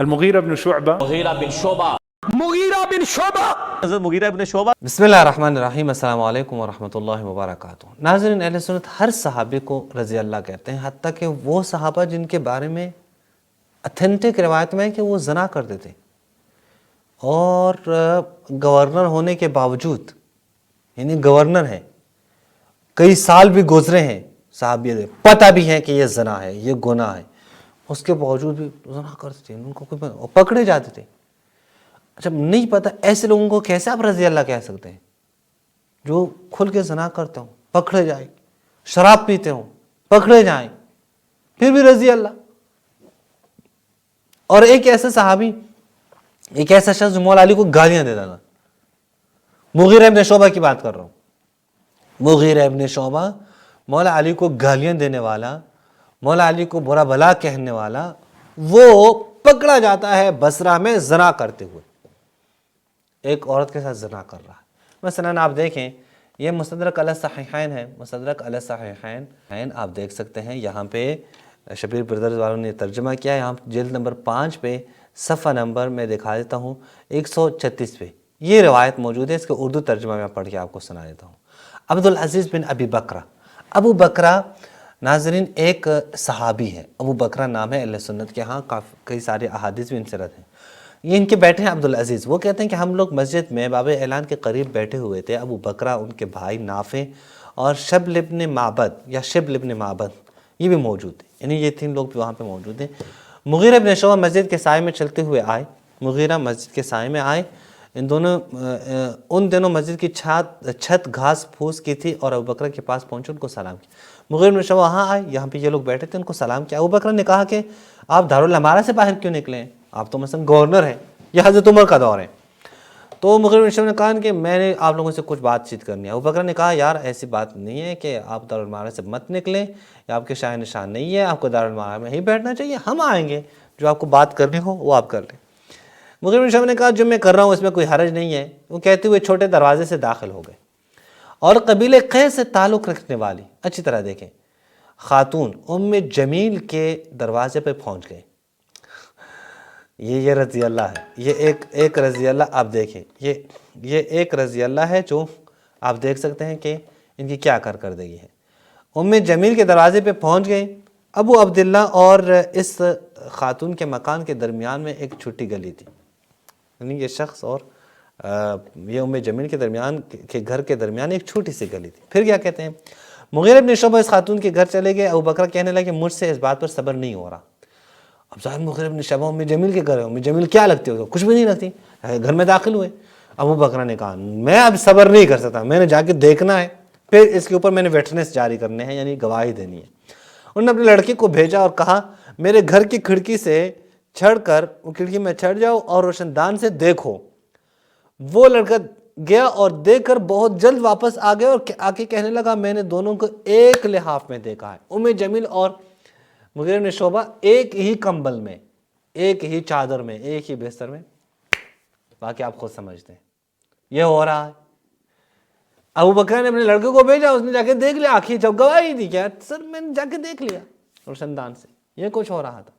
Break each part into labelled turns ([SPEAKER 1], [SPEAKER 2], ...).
[SPEAKER 1] المغیرہ بن شعبہ
[SPEAKER 2] حضرت مغیرہ ابن شعبہ.
[SPEAKER 3] بسم اللہ الرحمن الرحیم. السلام علیکم ورحمۃ اللہ وبرکاتہ. ناظرین، اہل سنت ہر صحابی کو رضی اللہ کہتے ہیں، حتیٰ کہ وہ صحابہ جن کے بارے میں اتھینٹک روایت میں ہے کہ وہ زنا کرتے تھے اور گورنر ہونے کے باوجود، یعنی گورنر ہیں، کئی سال بھی گزرے ہیں، صحابی پتہ بھی ہے کہ یہ زنا ہے، یہ گناہ ہے، اس کے باوجود بھی زنا کرتے تھے، ان کو کوئی پکڑے جاتے تھے. جب نہیں پتہ ایسے لوگوں کو کیسے آپ رضی اللہ کہہ سکتے ہیں؟ جو کھل کے زنا کرتے ہوں پکڑے جائیں، شراب پیتے ہوں پکڑے جائیں، پھر بھی رضی اللہ. اور ایک ایسا صحابی، ایک ایسا شخص جو مولا علی کو گالیاں دیتا تھا، مغیرہ ابن شعبہ کی بات کر رہا ہوں. مغیرہ ابن شعبہ مولا علی کو گالیاں دینے والا، مولا علی کو برا بھلا کہنے والا، وہ پکڑا جاتا ہے بصرہ میں زنا کرتے ہوئے، ایک عورت کے ساتھ زنا کر رہا ہے. مثلاً آپ دیکھیں، یہ مستدرک علی الصحیحین ہے، مستدرک علی الصحیحین آپ دیکھ سکتے ہیں. یہاں پہ شبیر بردرز والوں نے ترجمہ کیا ہے، یہاں جلد نمبر 5 پہ صفحہ نمبر میں دکھا دیتا ہوں 136 پہ یہ روایت موجود ہے. اس کے اردو ترجمہ میں پڑھ کے آپ کو سنا دیتا ہوں. عبدالعزیز بن ابی بکرہ، ابو بکرہ ناظرین ایک صحابی ہے، ابو بکرہ نام ہے. اہل سنت کے ہاں کئی سارے احادیث بھی ان سے رد ہیں. یہ ان کے بیٹے ہیں عبدالعزیز. وہ کہتے ہیں کہ ہم لوگ مسجد میں باب اعلان کے قریب بیٹھے ہوئے تھے. ابو بکرہ، ان کے بھائی نافع اور شبل ابن معبد یا شبل ابن معبد یہ بھی موجود ہیں، یعنی یہ 3 لوگ بھی وہاں پہ موجود ہیں. مغیرہ ابن شعبہ مسجد کے سائے میں چلتے ہوئے آئے. مغیرہ مسجد کے سائے میں آئے. ان دنوں مسجد کی چھت گھاس پھوس کی تھی اور ابو بکرہ کے پاس پہنچے، ان کو سلام کیا. مغیرہ ابن شعبہ وہاں آئے، یہاں پہ یہ لوگ بیٹھے تھے، ان کو سلام کیا. ابو بکرہ نے کہا کہ آپ دارالامارہ سے باہر کیوں نکلے ہیں؟ آپ تو مثلا گورنر ہیں، یہ حضرت عمر کا دور ہے. تو مغیرہ بن شعبہ نے کہا کہ میں نے آپ لوگوں سے کچھ بات چیت کرنی ہے. ابو بکرہ نے کہا یار ایسی بات نہیں ہے کہ آپ دارالامارہ سے مت نکلیں، یا آپ کے شاہ نشان نہیں ہے، آپ کو دارالامارہ میں ہی بیٹھنا چاہیے، ہم آئیں گے، جو آپ کو بات کرنی ہو وہ آپ کر لیں. مغیرہ بن شعبہ نے کہا جو میں کر رہا ہوں اس میں کوئی حرج نہیں ہے. وہ کہتے ہوئے چھوٹے دروازے سے داخل ہو گئے اور قبیلہ قیس سے تعلق رکھنے والی، اچھی طرح دیکھیں، خاتون ام جمیل کے دروازے پہ پہنچ گئے. یہ رضی اللہ ہے، یہ ایک رضی اللہ آپ دیکھیں، یہ ایک رضی اللہ ہے جو آپ دیکھ سکتے ہیں کہ ان کی کیا کارکردگی ہے. ام جمیل کے دروازے پہ پہنچ گئے. ابو عبداللہ اور اس خاتون کے مکان کے درمیان میں ایک چھوٹی گلی تھی، یعنی یہ شخص اور یہ ام جمیل کے درمیان کے گھر کے درمیان ایک چھوٹی سی گلی تھی. پھر کیا کہتے ہیں، مغیرہ بن شعبہ اس خاتون کے گھر چلے گئے. ابو بکرہ کہنے لگے مجھ سے اس بات پر صبر نہیں ہو رہا. اب ظاہر مغیرہ بن شعبہ ام جمیل کے گھر ہے، ام جمیل کیا لگتی ہو؟ کچھ بھی نہیں لگتی. گھر میں داخل ہوئے. ابو بکرہ نے کہا میں اب صبر نہیں کر سکتا، میں نے جا کے دیکھنا ہے، پھر اس کے اوپر میں نے وٹنس جاری کرنے ہیں، یعنی گواہی دینی ہے. انہوں نے اپنے لڑکے کو بھیجا اور کہا میرے گھر کی کھڑکی سے چڑھ کر، وہ کھڑکی میں چڑھ جاؤ اور روشن دان سے دیکھو. وہ لڑکا گیا اور دیکھ کر بہت جلد واپس آ گیا اور آ کے کہنے لگا میں نے دونوں کو ایک لحاف میں دیکھا ہے. ام جمیل اور مغیرہ بن شعبہ ایک ہی کمبل میں، ایک ہی چادر میں، ایک ہی بستر میں. باقی آپ خود سمجھتے ہیں یہ ہو رہا ہے. ابو بکر نے اپنے لڑکے کو بھیجا، اس نے جا کے دیکھ لیا، آخری جب گواہی دی کیا سر میں نے جا کے دیکھ لیا روشن دان سے یہ کچھ ہو رہا تھا.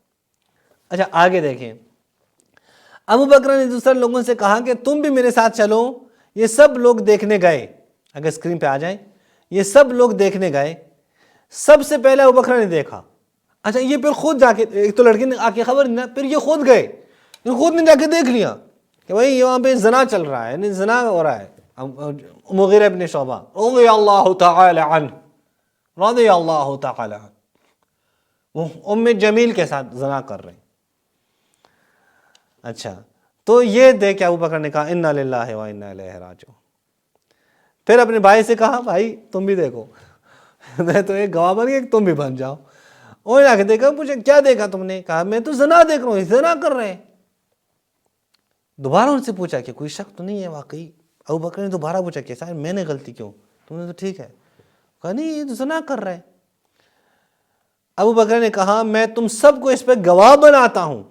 [SPEAKER 3] اچھا آگے دیکھیں، ابو بکر نے دوسرے لوگوں سے کہا کہ تم بھی میرے ساتھ چلو. یہ سب لوگ دیکھنے گئے، اگر اسکرین پہ آ جائیں، یہ سب لوگ دیکھنے گئے. سب سے پہلے ابو بکر نے دیکھا. اچھا یہ پھر خود جا کے، ایک تو لڑکی نے آ کے خبر نہیں، پھر یہ خود گئے، خود نے جا کے دیکھ لیا کہ بھائی یہاں پہ زنا چل رہا ہے، یعنی زنا ہو رہا ہے. مغیرہ ابن شعبہ رضی اللہ تعالی عنہ، رضی اللہ تعالی عنہ، وہ ام جمیل کے ساتھ زنا کر رہے ہیں. اچھا تو یہ دیکھ کے ابو بکر نے کہا انا للہ و انا الیہ راجعون. پھر اپنے بھائی سے کہا بھائی تم بھی دیکھو، میں تو ایک گواہ بن گیا کہ تم بھی بن جاؤ. اور جا کے دیکھا، مجھے کیا دیکھا تم نے؟ کہا میں تو زنا دیکھ رہا ہوں، زنا کر رہے ہیں. دوبارہ ان سے پوچھا کہ کوئی شک تو نہیں ہے واقعی؟ ابو بکر نے دوبارہ پوچھا کہ صاحب میں نے غلطی کیوں؟ تم نے تو ٹھیک ہے. کہا نہیں یہ تو زنا کر رہے ہیں. ابو بکر نے کہا میں تم سب کو اس پہ گواہ بناتا ہوں.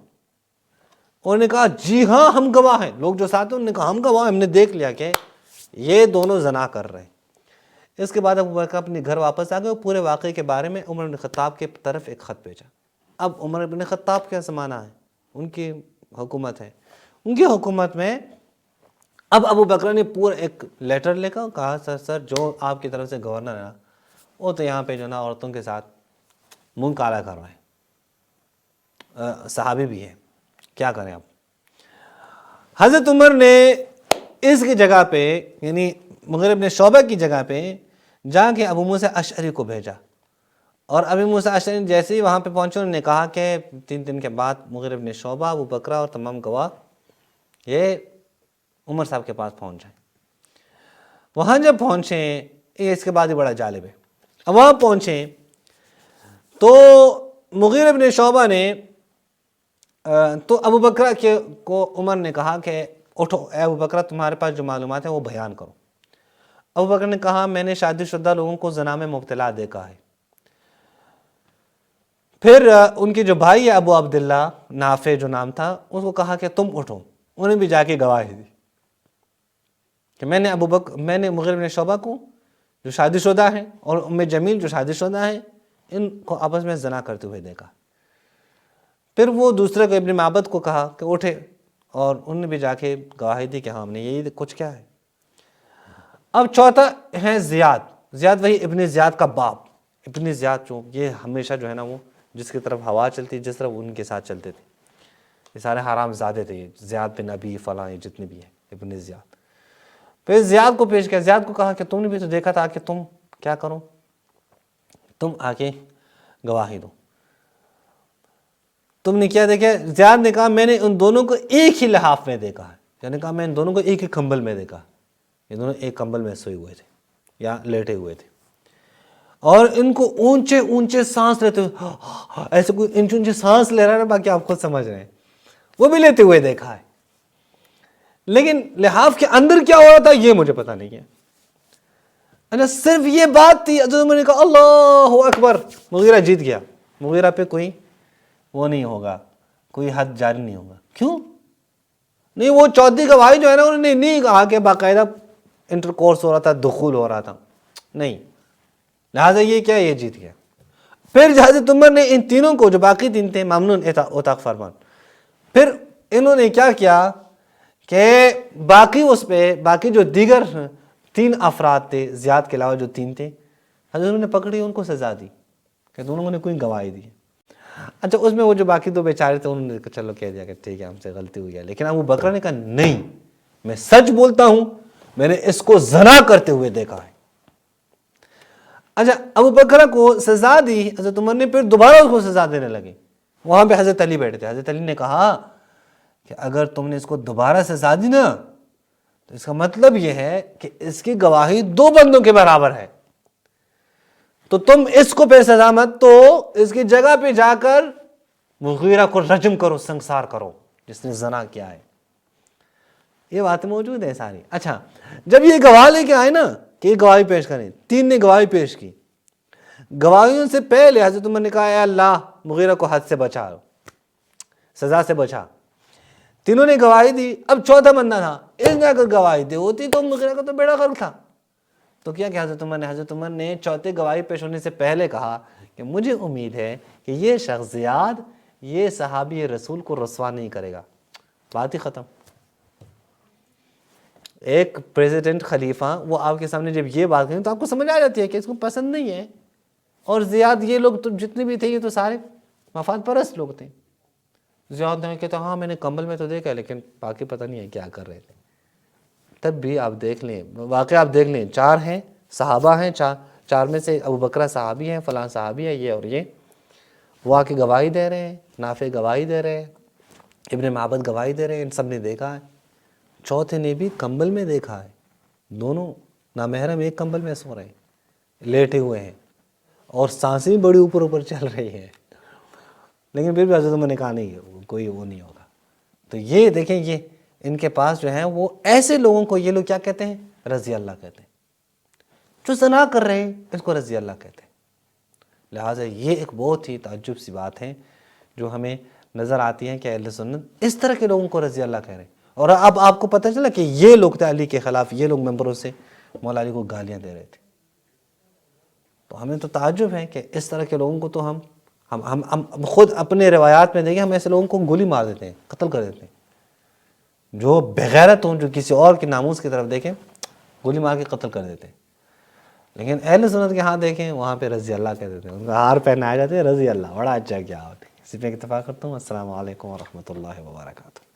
[SPEAKER 3] انہوں نے کہا جی ہاں ہم گواہ ہیں. لوگ جو ساتھ ہیں انہوں نے کہا ہم گواہ ہیں، ہم نے دیکھ لیا کہ یہ دونوں زنا کر رہے ہیں. اس کے بعد ابو بکر اپنے گھر واپس آ گئے اور پورے واقعے کے بارے میں عمر بن خطاب کے طرف ایک خط بھیجا. اب عمر بن خطاب کا زمانہ ہے، ان کی حکومت ہے. ان کی حکومت میں اب ابو بکر نے پورا ایک لیٹر لکھا, کہا سر جو آپ کی طرف سے گورنر ہے نا وہ تو یہاں پہ جو نا عورتوں کے ساتھ منہ کالا کر رہے ہیں, صحابی بھی ہے, کیا کریں اب. حضرت عمر نے اس کی جگہ پہ یعنی مغیرہ ابن شعبہ کی جگہ پہ جا کے ابو موسیٰ اشعری کو بھیجا, اور ابو موسیٰ اشعری جیسے ہی وہاں پہ پہنچے انہوں نے کہا کہ 3 دن کے بعد مغیرہ ابن شعبہ, ابو بکر اور تمام گواہ یہ عمر صاحب کے پاس پہنچ جائیں. وہاں جب پہنچے, یہ اس کے بعد ہی بڑا جالب ہے, اب وہاں پہنچے تو مغیرہ ابن شعبہ نے تو ابو بکر کو عمر نے کہا کہ اٹھو اے ابو بکر, تمہارے پاس جو معلومات ہیں وہ بیان کرو. ابو بکر نے کہا میں نے شادی شدہ لوگوں کو زنا میں مبتلا دیکھا ہے. پھر ان کے جو بھائی ہے ابو عبداللہ نافع جو نام تھا, اس کو کہا کہ تم اٹھو. انہیں بھی جا کے گواہی دی کہ میں نے مغیرہ بن شعبہ کو جو شادی شدہ ہیں اور ام جمیل جو شادی شدہ ہیں ان کو آپس میں زنا کرتے ہوئے دیکھا. پھر وہ دوسرے کو ابن معبد کو کہا کہ اٹھے, اور انہوں نے بھی جا کے گواہی دی کہ ہاں ہم نے یہی کچھ کیا ہے. اب چوتھا ہے زیاد وہی ابن زیاد کا باپ. ابن زیاد جو یہ ہمیشہ جو ہے نا وہ جس کی طرف ہوا چلتی جس طرف ان کے ساتھ چلتے تھے, یہ سارے حرام زادے تھے, زیاد بن ابی فلاں جتنے بھی ہیں ابن زیاد. پھر زیاد کو پیش کیا, زیاد کو کہا کہ تم نے بھی تو دیکھا تھا کہ تم کیا کرو, تم آ کے گواہی دو. تم نے کیا دیکھا؟ زیاد نے کہا میں نے ان دونوں کو ایک ہی لحاف میں دیکھا ہے, یعنی کہا میں ان دونوں کو ایک ہی کمبل میں دیکھا. یہ دونوں ایک کمبل میں سوئے ہوئے تھے یا لیٹے ہوئے تھے, اور ان کو اونچے اونچے سانس لیتے ہوئے, ایسے کوئی اونچے اونچے سانس لے رہا ہے نا, باقی آپ خود سمجھ رہے ہیں, وہ بھی لیتے ہوئے دیکھا ہے. لیکن لحاف کے اندر کیا ہو رہا تھا یہ مجھے پتا نہیں ہے. اچھا صرف یہ بات تھی. حضرت عمر نے کہا اللہ اکبر, مغیرہ جیت گیا. مغیرہ پہ کوئی وہ نہیں ہوگا, کوئی حد جاری نہیں ہوگا. کیوں نہیں؟ وہ چوتھی گواہی جو ہے نا انہوں نے نہیں کہا کہ باقاعدہ انٹر کورس ہو رہا تھا, دخول ہو رہا تھا, نہیں. لہٰذا یہ کیا, یہ جیت گیا. پھر حضرت عمر نے ان تینوں کو جو باقی 3 تھے ممنون عتاق فرمان, پھر انہوں نے کیا کیا کہ باقی اس پہ باقی جو دیگر 3 افراد تھے زیاد کے علاوہ جو 3 تھے, حضرت نے پکڑی, ان کو سزا دی کہ دونوں نے کوئی گواہی دی. اچھا اس میں وہ جو باقی 2 بیچارے تھے انہوں نے چلو کہہ دیا کہ ٹھیک ہے ہم سے غلطی ہوئی ہے. لیکن ابو بکر نے کہا نہیں, میں سچ بولتا ہوں, میں نے اس کو زنا کرتے ہوئے دیکھا ہے. اچھا ابو بکر کو سزا دی حضرت عمر نے, پھر دوبارہ اس کو سزا دینے لگے. وہاں پہ حضرت علی بیٹھے تھے. حضرت علی نے کہا کہ اگر تم نے اس کو دوبارہ سزا دی نا تو اس کا مطلب یہ ہے کہ اس کی گواہی 2 بندوں کے برابر ہے, تو تم اس کو پہ سزا مت, تو اس کی جگہ پہ جا کر مغیرہ کو رجم کرو, سنسار کرو جس نے زنا کیا ہے. یہ باتیں موجود ہیں ساری. اچھا جب یہ گواہ لے کے آئے نا کہ یہ گواہی پیش کریں, 3 نے گواہی پیش کی. گواہیوں سے پہلے حضرت عمر نے کہا اے اللہ مغیرہ کو حد سے بچا, سزا سے بچا. تینوں نے گواہی دی. اب چوتھا بندہ تھا, اس نے اگر گواہی دی ہوتی تو مغیرہ کا تو بیڑا غرق تھا. تو کیا کہ حضرت عمر نے چوتھے گواہی پیش ہونے سے پہلے کہا کہ مجھے امید ہے کہ یہ شخص زیاد یہ صحابی رسول کو رسوا نہیں کرے گا. بات ہی ختم. ایک پریزیڈنٹ خلیفہ وہ آپ کے سامنے جب یہ بات کریں تو آپ کو سمجھ آ جاتی ہے کہ اس کو پسند نہیں ہے. اور زیاد یہ لوگ تو جتنے بھی تھے یہ تو سارے مفاد پرست لوگ تھے. زیاد نے کہتا ہاں میں نے کمبل میں تو دیکھا لیکن باقی پتہ نہیں ہے کیا کر رہے تھے. تب بھی آپ دیکھ لیں واقعہ, آپ دیکھ لیں 4 ہیں صحابہ ہیں, 4 میں سے ابو بکر صحابی ہیں, فلاں صحابی ہے, یہ اور یہ. وہ آ کے گواہی دے رہے ہیں, نافع گواہی دے رہے ہیں, ابن معبد گواہی دے رہے ہیں, ان سب نے دیکھا ہے. چوتھے نے بھی کمبل میں دیکھا ہے, دونوں نامحرم ایک کمبل میں سو رہے ہیں, لیٹے ہوئے ہیں, اور سانسیں بڑی اوپر اوپر چل رہی ہیں. لیکن پھر بھی حضرت عمر نے کہا نہیں کوئی وہ نہیں ہوگا. تو یہ دیکھیں یہ ان کے پاس جو ہیں وہ ایسے لوگوں کو یہ لوگ کیا کہتے ہیں, رضی اللہ کہتے ہیں. جو زنا کر رہے ہیں اس کو رضی اللہ کہتے ہیں. لہٰذا یہ ایک بہت ہی تعجب سی بات ہے جو ہمیں نظر آتی ہے کہ اہل سنت اس طرح کے لوگوں کو رضی اللہ کہہ رہے ہیں. اور اب آپ کو پتہ چلا کہ یہ لوگ تھے علی کے خلاف, یہ لوگ ممبروں سے مولا علی کو گالیاں دے رہے تھے. تو ہمیں تو تعجب ہے کہ اس طرح کے لوگوں کو تو ہم ہم خود اپنے روایات میں دیکھیں، ہم ایسے لوگوں کو گولی مار دیتے ہیں، قتل کر دیتے ہیں، جو بغیرت ہوں، جو کسی اور کے ناموس کی طرف دیکھیں گولی مار کے قتل کر دیتے ہیں. لیکن اہل سنت کے ہاں دیکھیں وہاں پہ رضی اللہ کہہ دیتے ہیں، ان کا ہار پہنائے جاتے ہیں رضی اللہ، بڑا اچھا کیا ہوتے ہیں. اسی پہ اتفاق کرتا ہوں. السلام علیکم ورحمۃ اللہ وبرکاتہ.